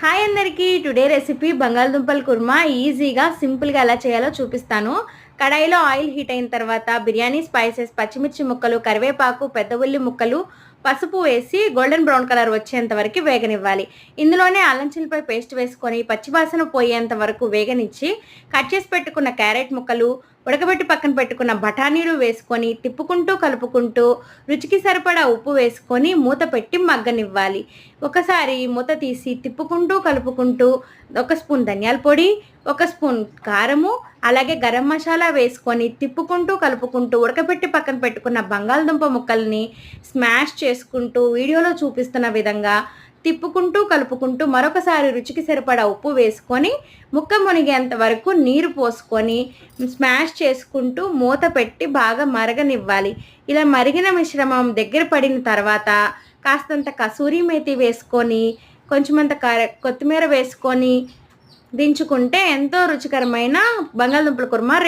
Hi అందరికీ today recipe బంగాళదుంపల kurma ఈజీగా సింపుల్గా ఎలా చేయాలో చూపిస్తాను. కడాయిలో ఆయిల్ హీట్ అయిన తర్వాత బిర్యానీ స్పైసెస్, పచ్చిమిర్చి ముక్కలు, కరివేపాకు, పెద్ద ఉల్లి ముక్కలు, పసుపు వేసి గోల్డెన్ బ్రౌన్ కలర్ వచ్చేంత వరకు వేగనివ్వాలి. ఇందులోనే అల్లం చిల్లిపాయ పేస్ట్ వేసుకొని పచ్చివాసన పోయేంత వరకు వేగనిచ్చి కట్ చేసి పెట్టుకున్న క్యారెట్ ముక్కలు, ఉడకబెట్టి పక్కన పెట్టుకున్న బఠానీలు వేసుకొని తిప్పుకుంటూ కలుపుకుంటూ రుచికి సరిపడా ఉప్పు వేసుకొని మూత పెట్టి మగ్గనివ్వాలి. ఒకసారి మూత తీసి తిప్పుకుంటూ కలుపుకుంటూ ఒక స్పూన్ ధనియాల పొడి, ఒక స్పూన్ కారము, అలాగే గరం మసాలా వేసుకొని తిప్పుకుంటూ కలుపుకుంటూ ఉడకబెట్టి పక్కన పెట్టుకున్న బంగాళదుంప ముక్కల్ని స్మాష్ చేసుకుంటూ వీడియోలో చూపిస్తున్న విధంగా తిప్పుకుంటూ కలుపుకుంటూ మరొకసారి రుచికి సరిపడా ఉప్పు వేసుకొని ముక్క మునిగేంత వరకు నీరు పోసుకొని స్మాష్ చేసుకుంటూ మూత పెట్టి బాగా మరగనివ్వాలి. ఇలా మరిగిన మిశ్రమం దగ్గర పడిన తర్వాత కాస్తంత కసూరి మేతి వేసుకొని కొంచెమంత కొత్తిమీర వేసుకొని దించుకుంటే ఎంతో రుచికరమైన బంగాళదుంపల కుర్మా రెడీ.